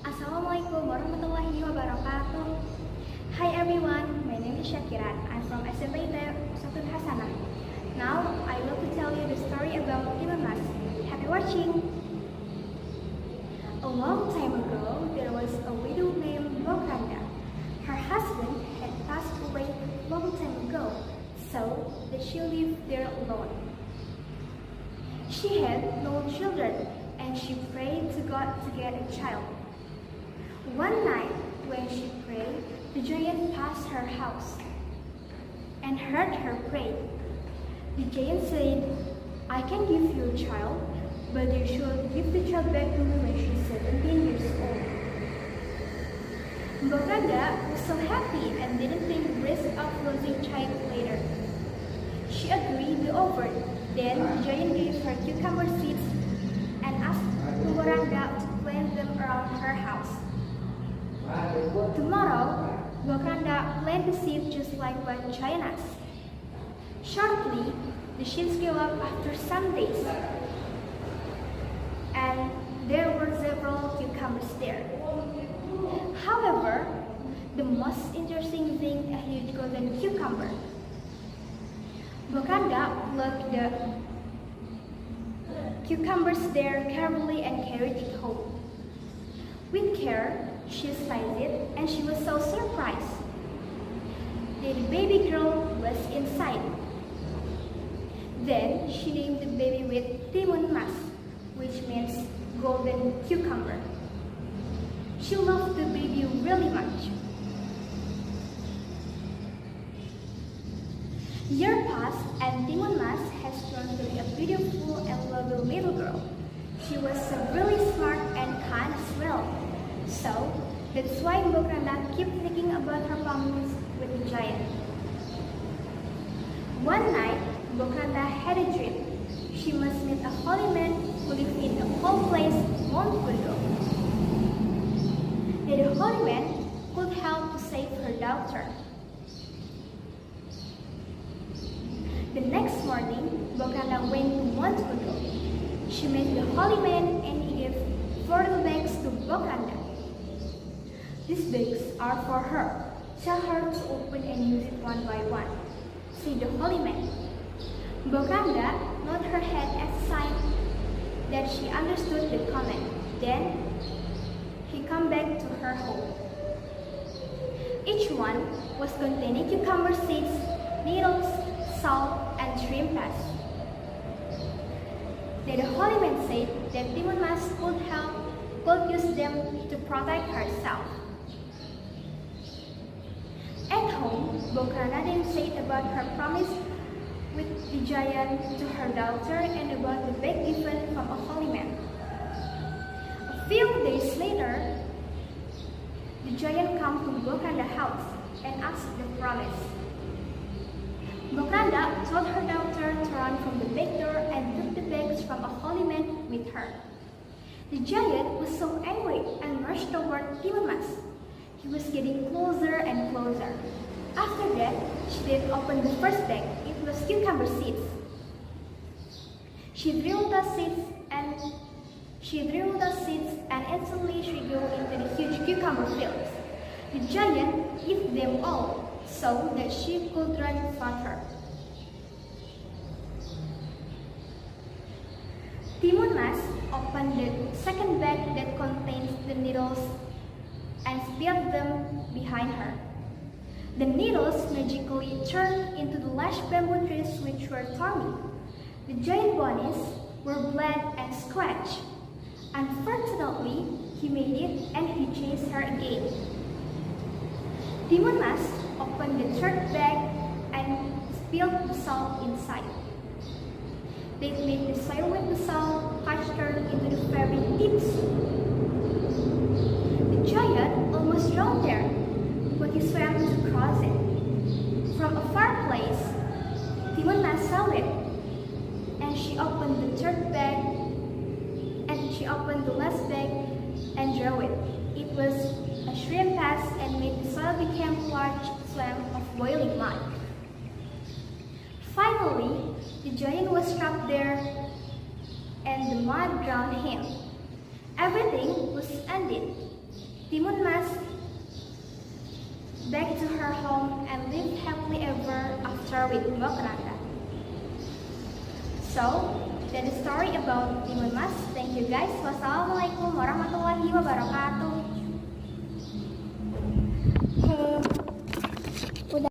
Assalamualaikum warahmatullahi wabarakatuh. Hi everyone, my name is Syakiran. I'm from Smpit Uswatun Hasanah. Now I will to tell you the story about Timun Mas. Happy watching! A long time ago, there was a widow named Bokanda. Her husband had passed away a long time ago, so that she lived there alone. She had no children, and she prayed to God to get a child. One night, when she prayed, the giant passed her house and heard her pray. The giant said, "I can give you a child, but you should give the child back to me when she's 17 years old." Bokanda was so happy and didn't take the risk of losing child later. She agreed to offer. Then the giant gave her cucumber seeds and asked Bokanda to plant them around her house. Tomorrow, Bokanda planted the seed just like what giant asked. Shortly, the seeds grew up after some days, and there were several cucumbers there. However, the most interesting thing, a huge golden cucumber. Bokanda plucked the cucumbers there carefully and carried it home. With care, she sliced it, and she was so surprised that the baby girl was inside. Then she named the baby with Timun Mas, which means golden cucumber. She loved the baby really much. Years passed, and Timun Mas has grown to be a beautiful and lovely little girl. She was really smart and kind as well. So, that's why Bokanda kept thinking about her promise with the giant. One night, Bokanda had a dream. She must meet a holy man who lived in a whole place, Mount Putri. That the holy man could help to save her daughter. The next morning, Bokanda went to Mount Putri. She met the holy man and he gave 40 bags to Bokanda. "These bags are for her. Tell her to open and use it one by one," said the holy man. Bokanda nodded her head as a sign that she understood the command. Then he came back to her home. Each one was containing cucumber seeds, needles, salt, and shrimp paste. Then the holy man said that Timun Mas could use them to protect herself. At home, Bokanda then said about her promise with the giant to her daughter and about the bag given from a holy man. A few days later, the giant came to Bokanda's house and asked the promise. Bokanda told her daughter to run from the back door and took the bags from a holy man with her. The giant was so angry and rushed toward Timun Mas. He was getting closer and closer. After that, she then opened the first bag. It was cucumber seeds. She drew the seeds and instantly she grew into the huge cucumber fields. The giant ate them all so that she could run faster. Timun Mas opened the second bag that contains the needles and spilled them behind her. The needles magically turned into the lush bamboo trees which were thorny. The giant bunnies were bled and scratched. Unfortunately, he made it and he chased her again. Timun Mas opened the third bag and spilled the salt inside. They made the soil with the salt patch turned into the very tips. The giant almost drowned there, but he swam to cross it. From a far place, Timun Mas saw it, and she opened the third bag, and she opened the last bag and drew it. It was a shrimp paste and made the soil become a large swamp of boiling mud. Finally, the giant was trapped there, and the mud drowned him. Everything was ended. Timun Mas back to her home and lived happily ever after with Mbok Rangga. So, that's the story about Timun Mas. Thank you guys. Wassalamualaikum warahmatullahi wabarakatuh.